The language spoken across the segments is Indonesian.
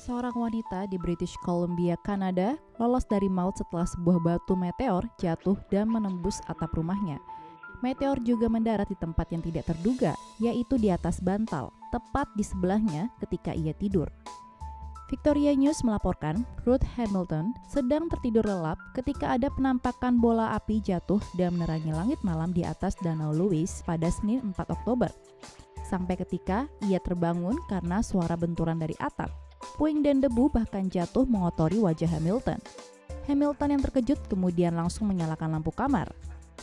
Seorang wanita di British Columbia, Kanada, lolos dari maut setelah sebuah batu meteor jatuh dan menembus atap rumahnya. Meteor juga mendarat di tempat yang tidak terduga, yaitu di atas bantal, tepat di sebelahnya ketika ia tidur. Victoria News melaporkan, Ruth Hamilton sedang tertidur lelap ketika ada penampakan bola api jatuh dan menerangi langit malam di atas Danau Lewis pada Senin 4 Oktober. Sampai ketika ia terbangun karena suara benturan dari atap. Puing dan debu bahkan jatuh mengotori wajah Hamilton. Hamilton yang terkejut kemudian langsung menyalakan lampu kamar.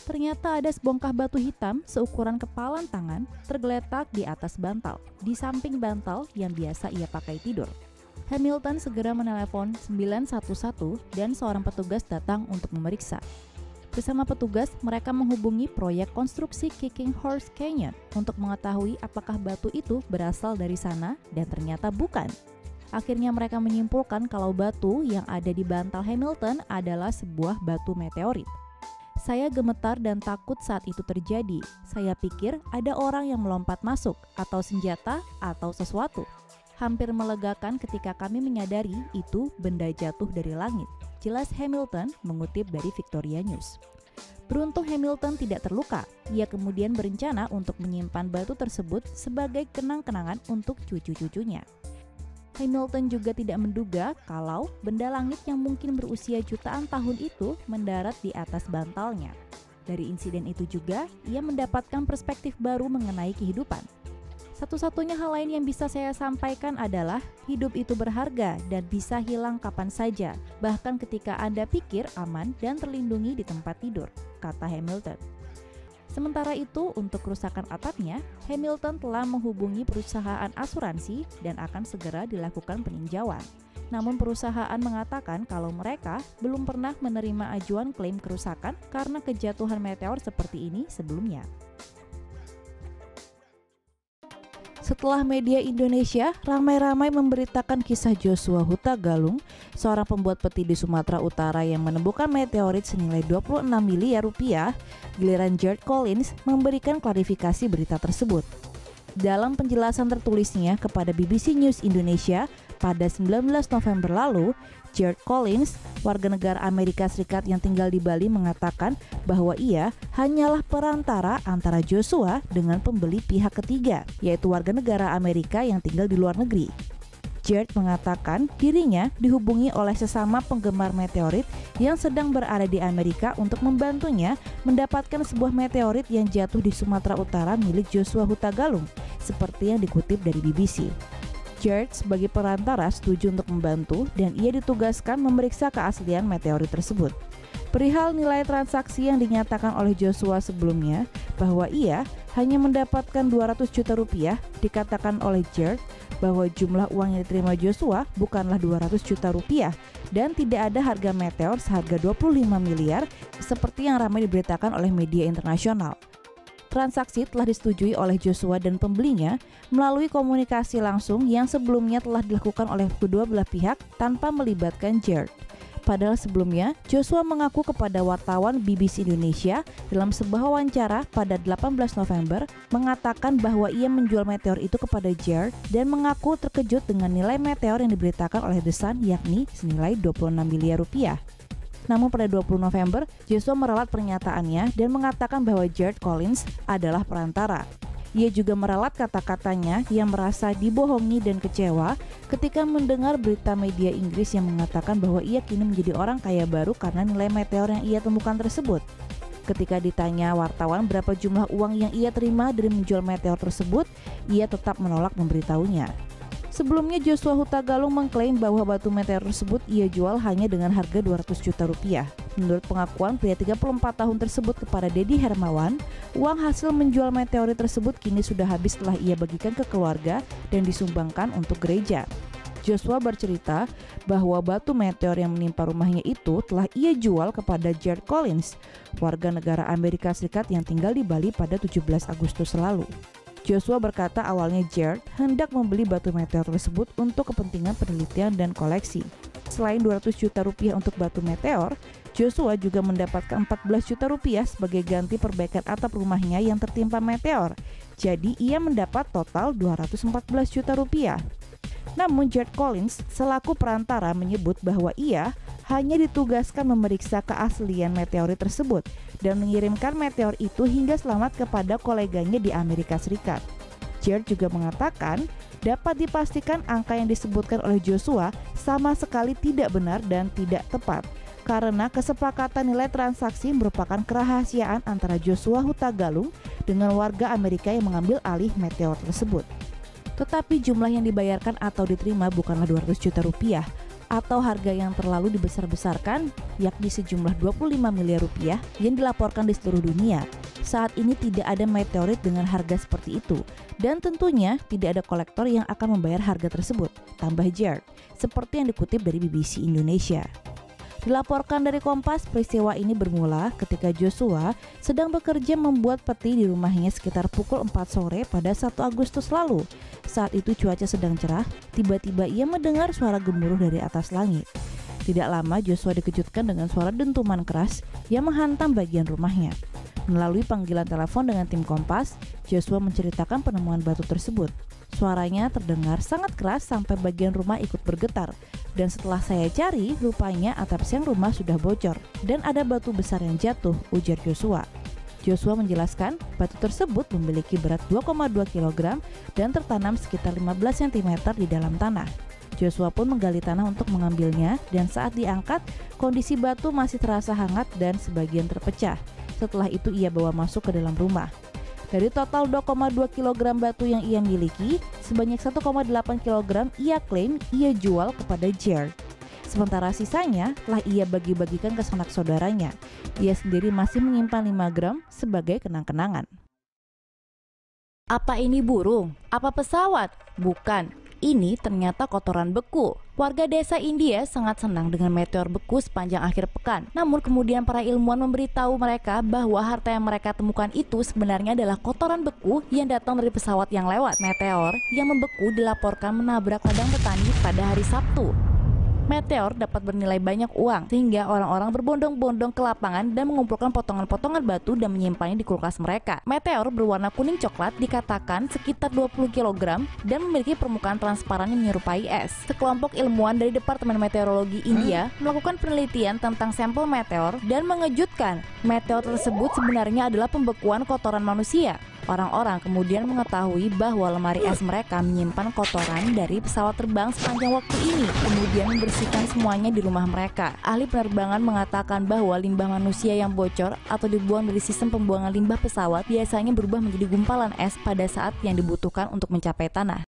Ternyata ada sebongkah batu hitam seukuran kepalan tangan tergeletak di atas bantal, di samping bantal yang biasa ia pakai tidur. Hamilton segera menelepon 911 dan seorang petugas datang untuk memeriksa. Bersama petugas, mereka menghubungi proyek konstruksi Kicking Horse Canyon untuk mengetahui apakah batu itu berasal dari sana, dan ternyata bukan. Akhirnya mereka menyimpulkan kalau batu yang ada di bantal Hamilton adalah sebuah batu meteorit. Saya gemetar dan takut saat itu terjadi. Saya pikir ada orang yang melompat masuk, atau senjata, atau sesuatu. Hampir melegakan ketika kami menyadari itu benda jatuh dari langit. Jelas Hamilton mengutip dari Victoria News. Beruntung Hamilton tidak terluka. Ia kemudian berencana untuk menyimpan batu tersebut sebagai kenang-kenangan untuk cucu-cucunya. Hamilton juga tidak menduga kalau benda langit yang mungkin berusia jutaan tahun itu mendarat di atas bantalnya. Dari insiden itu juga, ia mendapatkan perspektif baru mengenai kehidupan. Satu-satunya hal lain yang bisa saya sampaikan adalah hidup itu berharga dan bisa hilang kapan saja, bahkan ketika Anda pikir aman dan terlindungi di tempat tidur, kata Hamilton. Sementara itu, untuk kerusakan atapnya, Hamilton telah menghubungi perusahaan asuransi dan akan segera dilakukan peninjauan. Namun perusahaan mengatakan kalau mereka belum pernah menerima ajuan klaim kerusakan karena kejatuhan meteor seperti ini sebelumnya. Setelah media Indonesia ramai-ramai memberitakan kisah Joshua Huta Galung, seorang pembuat peti di Sumatera Utara yang menemukan meteorit senilai 26 miliar rupiah, giliran George Collins memberikan klarifikasi berita tersebut. Dalam penjelasan tertulisnya kepada BBC News Indonesia pada 19 November lalu, George Collins, warga negara Amerika Serikat yang tinggal di Bali, mengatakan bahwa ia hanyalah perantara antara Joshua dengan pembeli pihak ketiga, yaitu warga negara Amerika yang tinggal di luar negeri. George mengatakan dirinya dihubungi oleh sesama penggemar meteorit yang sedang berada di Amerika untuk membantunya mendapatkan sebuah meteorit yang jatuh di Sumatera Utara milik Joshua Huta Galung, seperti yang dikutip dari BBC. George sebagai perantara setuju untuk membantu dan ia ditugaskan memeriksa keaslian meteorit tersebut. Perihal nilai transaksi yang dinyatakan oleh Joshua sebelumnya bahwa ia hanya mendapatkan 200 juta rupiah, dikatakan oleh George bahwa jumlah uang yang diterima Joshua bukanlah 200 juta rupiah dan tidak ada harga meteor seharga 25 miliar seperti yang ramai diberitakan oleh media internasional. Transaksi telah disetujui oleh Joshua dan pembelinya melalui komunikasi langsung yang sebelumnya telah dilakukan oleh kedua belah pihak tanpa melibatkan George. Padahal sebelumnya, Joshua mengaku kepada wartawan BBC Indonesia dalam sebuah wawancara pada 18 November mengatakan bahwa ia menjual meteor itu kepada George dan mengaku terkejut dengan nilai meteor yang diberitakan oleh The Sun, yakni senilai 26 miliar rupiah. Namun pada 20 November, Joshua meralat pernyataannya dan mengatakan bahwa George Collins adalah perantara. Ia juga meralat kata-katanya yang merasa dibohongi dan kecewa ketika mendengar berita media Inggris yang mengatakan bahwa ia kini menjadi orang kaya baru karena nilai meteor yang ia temukan tersebut. Ketika ditanya wartawan berapa jumlah uang yang ia terima dari menjual meteor tersebut, ia tetap menolak memberitahunya. Sebelumnya Joshua Huta Galung mengklaim bahwa batu meteor tersebut ia jual hanya dengan harga 200 juta rupiah. Menurut pengakuan pria 34 tahun tersebut kepada Dedi Hermawan, uang hasil menjual meteorit tersebut kini sudah habis setelah ia bagikan ke keluarga dan disumbangkan untuk gereja. Joshua bercerita bahwa batu meteor yang menimpa rumahnya itu telah ia jual kepada George Collins, warga negara Amerika Serikat yang tinggal di Bali pada 17 Agustus lalu. Joshua berkata awalnya George hendak membeli batu meteor tersebut untuk kepentingan penelitian dan koleksi. Selain 200 juta rupiah untuk batu meteor, Joshua juga mendapatkan 14 juta rupiah sebagai ganti perbaikan atap rumahnya yang tertimpa meteor. Jadi ia mendapat total 214 juta rupiah. Namun Jared Collins selaku perantara menyebut bahwa ia hanya ditugaskan memeriksa keaslian meteorit tersebut dan mengirimkan meteor itu hingga selamat kepada koleganya di Amerika Serikat. Jared juga mengatakan dapat dipastikan angka yang disebutkan oleh Joshua sama sekali tidak benar dan tidak tepat karena kesepakatan nilai transaksi merupakan kerahasiaan antara Joshua Hutagalung dengan warga Amerika yang mengambil alih meteor tersebut. Tetapi jumlah yang dibayarkan atau diterima bukanlah 200 juta rupiah atau harga yang terlalu dibesar-besarkan, yakni sejumlah 25 miliar rupiah yang dilaporkan di seluruh dunia. Saat ini tidak ada meteorit dengan harga seperti itu, dan tentunya tidak ada kolektor yang akan membayar harga tersebut, tambah Jared, seperti yang dikutip dari BBC Indonesia. Dilaporkan dari Kompas, peristiwa ini bermula ketika Joshua sedang bekerja membuat peti di rumahnya sekitar pukul 4 sore pada 1 Agustus lalu. Saat itu cuaca sedang cerah, tiba-tiba ia mendengar suara gemuruh dari atas langit. Tidak lama Joshua dikejutkan dengan suara dentuman keras yang menghantam bagian rumahnya. Melalui panggilan telepon dengan tim Kompas, Joshua menceritakan penemuan batu tersebut. Suaranya terdengar sangat keras sampai bagian rumah ikut bergetar. Dan setelah saya cari, rupanya atap seng rumah sudah bocor dan ada batu besar yang jatuh, ujar Joshua. Joshua menjelaskan batu tersebut memiliki berat 2,2 kg dan tertanam sekitar 15 cm di dalam tanah. Joshua pun menggali tanah untuk mengambilnya dan saat diangkat, kondisi batu masih terasa hangat dan sebagian terpecah. Setelah itu ia bawa masuk ke dalam rumah. Dari total 2,2 kg batu yang ia miliki, sebanyak 1,8 kg ia klaim ia jual kepada Jared. Sementara sisanya telah ia bagi-bagikan ke sanak saudaranya. Ia sendiri masih menyimpan 5 gram sebagai kenang-kenangan. Apa ini burung? Apa pesawat? Bukan. Ini ternyata kotoran beku. Warga desa India sangat senang dengan meteor beku sepanjang akhir pekan. Namun kemudian para ilmuwan memberitahu mereka bahwa harta yang mereka temukan itu sebenarnya adalah kotoran beku yang datang dari pesawat yang lewat. Meteor yang membeku dilaporkan menabrak ladang petani pada hari Sabtu. Meteor dapat bernilai banyak uang, sehingga orang-orang berbondong-bondong ke lapangan dan mengumpulkan potongan-potongan batu dan menyimpannya di kulkas mereka. Meteor berwarna kuning coklat dikatakan sekitar 20 kg dan memiliki permukaan transparan yang menyerupai es. Sekelompok ilmuwan dari Departemen Meteorologi India melakukan penelitian tentang sampel meteor dan mengejutkan, meteor tersebut sebenarnya adalah pembekuan kotoran manusia. Orang-orang kemudian mengetahui bahwa lemari es mereka menyimpan kotoran dari pesawat terbang sepanjang waktu ini, kemudian membersihkan semuanya di rumah mereka. Ahli penerbangan mengatakan bahwa limbah manusia yang bocor atau dibuang dari sistem pembuangan limbah pesawat biasanya berubah menjadi gumpalan es pada saat yang dibutuhkan untuk mencapai tanah.